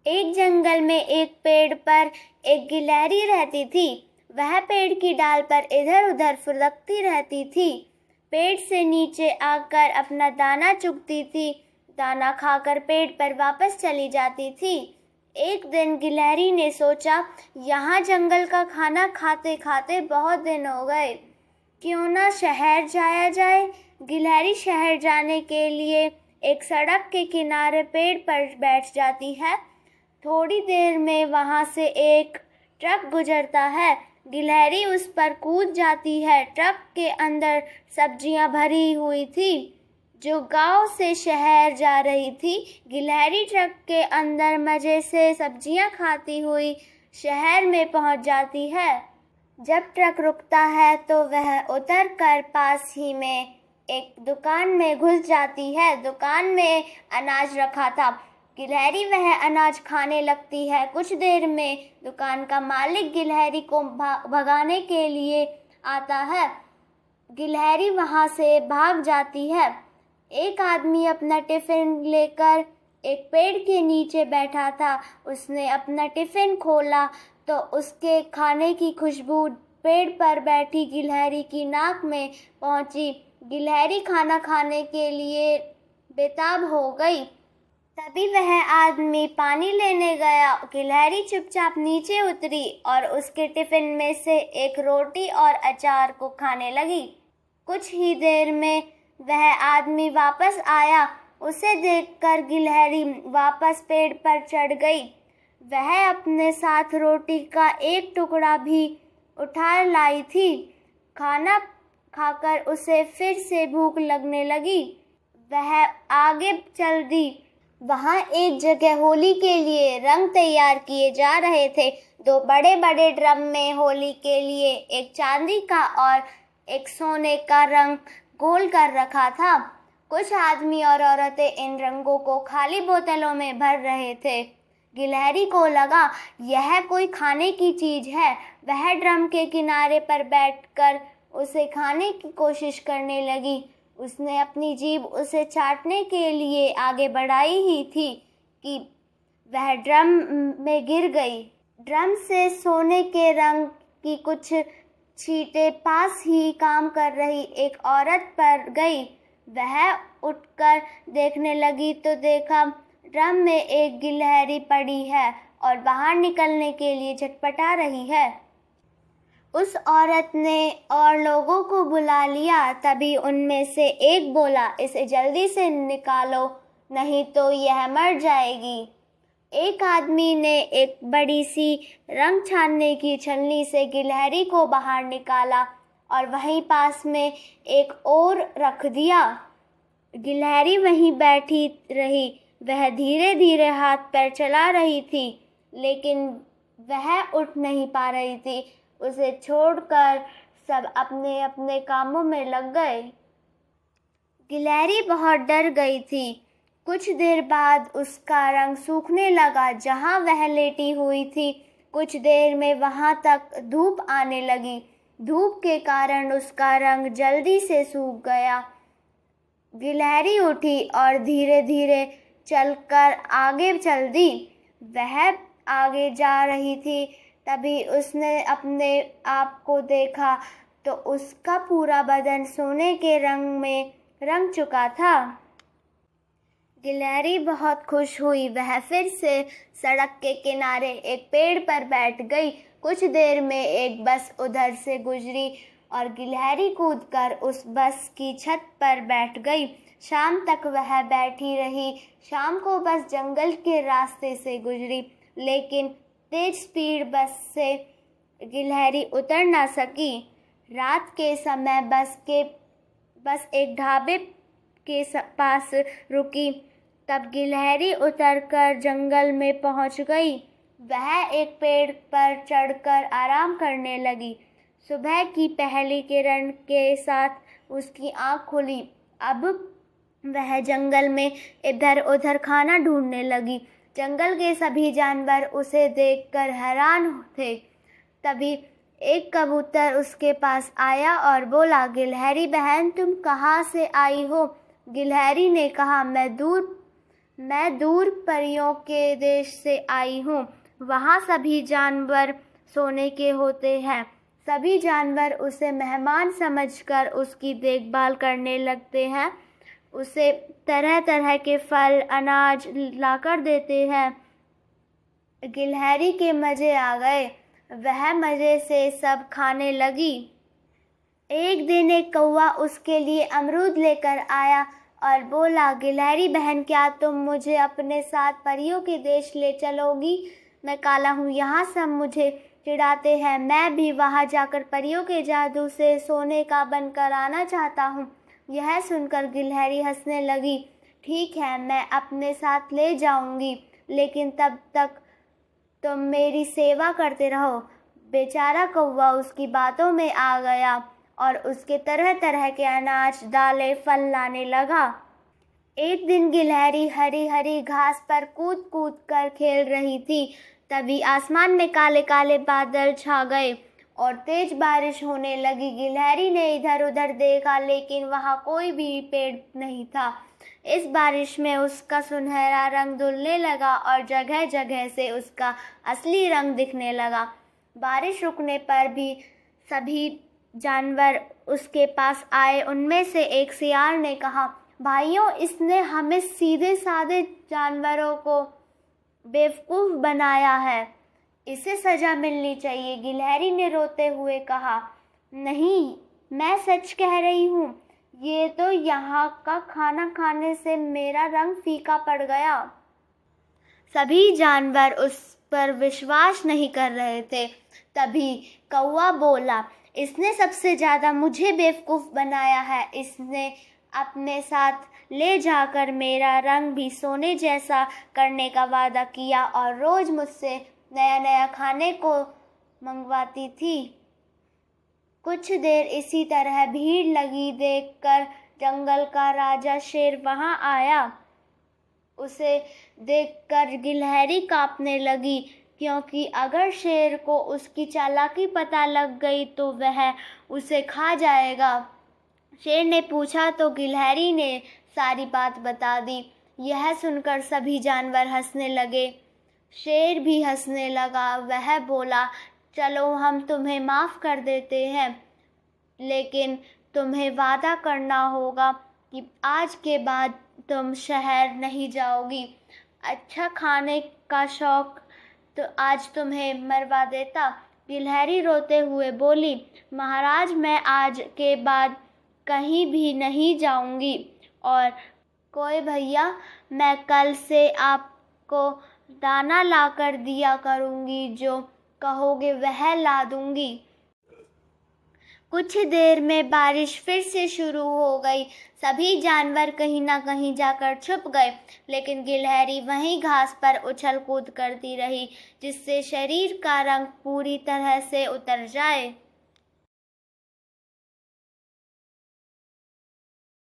एक जंगल में एक पेड़ पर एक गिलहरी रहती थी। वह पेड़ की डाल पर इधर उधर फुदकती रहती थी। पेड़ से नीचे आकर अपना दाना चुगती थी। दाना खाकर पेड़ पर वापस चली जाती थी। एक दिन गिलहरी ने सोचा, यहाँ जंगल का खाना खाते खाते बहुत दिन हो गए, क्यों ना शहर जाया जाए। गिलहरी शहर जाने के लिए एक सड़क के किनारे पेड़ पर बैठ जाती है। थोड़ी देर में वहां से एक ट्रक गुजरता है। गिलहरी उस पर कूद जाती है। ट्रक के अंदर सब्जियां भरी हुई थी जो गांव से शहर जा रही थी। गिलहरी ट्रक के अंदर मजे से सब्जियां खाती हुई शहर में पहुंच जाती है। जब ट्रक रुकता है तो वह उतर कर पास ही में एक दुकान में घुस जाती है। दुकान में अनाज रखा था। गिलहरी वह अनाज खाने लगती है। कुछ देर में दुकान का मालिक गिलहरी को भगाने के लिए आता है। गिलहरी वहां से भाग जाती है। एक आदमी अपना टिफिन लेकर एक पेड़ के नीचे बैठा था। उसने अपना टिफिन खोला तो उसके खाने की खुशबू पेड़ पर बैठी गिलहरी की नाक में पहुंची। गिलहरी खाना खाने के लिए बेताब हो गई। तभी वह आदमी पानी लेने गया। गिलहरी चुपचाप नीचे उतरी और उसके टिफिन में से एक रोटी और अचार को खाने लगी। कुछ ही देर में वह आदमी वापस आया। उसे देखकर गिलहरी वापस पेड़ पर चढ़ गई। वह अपने साथ रोटी का एक टुकड़ा भी उठा लाई थी। खाना खाकर उसे फिर से भूख लगने लगी। वह आगे चल दी। वहां एक जगह होली के लिए रंग तैयार किए जा रहे थे। दो बड़े बड़े ड्रम में होली के लिए एक चांदी का और एक सोने का रंग घोल कर रखा था। कुछ आदमी और औरतें इन रंगों को खाली बोतलों में भर रहे थे। गिलहरी को लगा यह कोई खाने की चीज है। वह ड्रम के किनारे पर बैठकर उसे खाने की कोशिश करने लगी। उसने अपनी जीभ उसे चाटने के लिए आगे बढ़ाई ही थी कि वह ड्रम में गिर गई। ड्रम से सोने के रंग की कुछ छींटें पास ही काम कर रही एक औरत पर गई। वह उठकर देखने लगी तो देखा ड्रम में एक गिलहरी पड़ी है और बाहर निकलने के लिए छटपटा रही है। उस औरत ने और लोगों को बुला लिया। तभी उनमें से एक बोला, इसे जल्दी से निकालो, नहीं तो यह मर जाएगी। एक आदमी ने एक बड़ी सी रंग छानने की छलनी से गिलहरी को बाहर निकाला और वहीं पास में एक और रख दिया। गिलहरी वहीं बैठी रही। वह धीरे धीरे हाथ पैर चला रही थी, लेकिन वह उठ नहीं पा रही थी। उसे छोड़कर सब अपने अपने कामों में लग गए। गिलहरी बहुत डर गई थी। कुछ देर बाद उसका रंग सूखने लगा जहां वह लेटी हुई थी। कुछ देर में वहां तक धूप आने लगी। धूप के कारण उसका रंग जल्दी से सूख गया। गिलहरी उठी और धीरे धीरे चलकर आगे चल दी। वह आगे जा रही थी। तभी उसने अपने आप को देखा तो उसका पूरा बदन सोने के रंग में रंग चुका था। गिलहरी बहुत खुश हुई। वह फिर से सड़क के किनारे एक पेड़ पर बैठ गई। कुछ देर में एक बस उधर से गुजरी और गिलहरी कूदकर उस बस की छत पर बैठ गई। शाम तक वह बैठी रही। शाम को बस जंगल के रास्ते से गुजरी, लेकिन तेज स्पीड बस से गिलहरी उतर ना सकी। रात के समय बस एक ढाबे के पास रुकी। तब गिलहरी उतरकर जंगल में पहुंच गई। वह एक पेड़ पर चढ़कर आराम करने लगी। सुबह की पहली किरण के साथ उसकी आँख खुली। अब वह जंगल में इधर उधर खाना ढूंढने लगी। जंगल के सभी जानवर उसे देखकर हैरान थे। तभी एक कबूतर उसके पास आया और बोला, गिलहरी बहन, तुम कहाँ से आई हो? गिलहरी ने कहा, मैं दूर मैं दूर परियों के देश से आई हूँ। वहाँ सभी जानवर सोने के होते हैं। सभी जानवर उसे मेहमान समझकर उसकी देखभाल करने लगते हैं। उसे तरह तरह के फल अनाज लाकर देते हैं। गिलहरी के मज़े आ गए। वह मज़े से सब खाने लगी। एक दिन एक कौवा उसके लिए अमरूद लेकर आया और बोला, गिलहरी बहन, क्या तुम मुझे अपने साथ परियों के देश ले चलोगी? मैं काला हूँ, यहाँ सब मुझे चिढ़ाते हैं। मैं भी वहाँ जाकर परियों के जादू से सोने का बनकर आना चाहता हूँ। यह सुनकर गिलहरी हंसने लगी। ठीक है, मैं अपने साथ ले जाऊँगी, लेकिन तब तक तुम मेरी सेवा करते रहो। बेचारा कौवा उसकी बातों में आ गया और उसके तरह तरह के अनाज, दालें, फल लाने लगा। एक दिन गिलहरी हरी हरी घास पर कूद कूद कर खेल रही थी। तभी आसमान में काले काले बादल छा गए और तेज बारिश होने लगी। गिलहरी ने इधर उधर देखा, लेकिन वहाँ कोई भी पेड़ नहीं था। इस बारिश में उसका सुनहरा रंग धुलने लगा और जगह जगह से उसका असली रंग दिखने लगा। बारिश रुकने पर भी सभी जानवर उसके पास आए। उनमें से एक सियार ने कहा, भाइयों, इसने हमें सीधे साधे जानवरों को बेवकूफ़ बनाया है। इसे सज़ा मिलनी चाहिए। गिलहरी ने रोते हुए कहा, नहीं, मैं सच कह रही हूँ। ये तो यहाँ का खाना खाने से मेरा रंग फीका पड़ गया। सभी जानवर उस पर विश्वास नहीं कर रहे थे। तभी कौवा बोला, इसने सबसे ज़्यादा मुझे बेवकूफ़ बनाया है। इसने अपने साथ ले जाकर मेरा रंग भी सोने जैसा करने का वादा किया और रोज़ मुझसे नया नया खाने को मंगवाती थी। कुछ देर इसी तरह भीड़ लगी देखकर जंगल का राजा शेर वहाँ आया। उसे देखकर गिलहरी कांपने लगी, क्योंकि अगर शेर को उसकी चालाकी पता लग गई तो वह उसे खा जाएगा। शेर ने पूछा तो गिलहरी ने सारी बात बता दी। यह सुनकर सभी जानवर हंसने लगे। शेर भी हंसने लगा। वह बोला, चलो हम तुम्हें माफ़ कर देते हैं, लेकिन तुम्हें वादा करना होगा कि आज के बाद तुम शहर नहीं जाओगी। अच्छा खाने का शौक तो आज तुम्हें मरवा देता। गिलहरी रोते हुए बोली, महाराज, मैं आज के बाद कहीं भी नहीं जाऊंगी। और कोई भैया, मैं कल से आपको दाना लाकर दिया करूंगी। जो कहोगे वह ला दूंगी। कुछ देर में बारिश फिर से शुरू हो गई। सभी जानवर कहीं ना कहीं जाकर छुप गए, लेकिन गिलहरी वहीं घास पर उछल कूद करती रही, जिससे शरीर का रंग पूरी तरह से उतर जाए।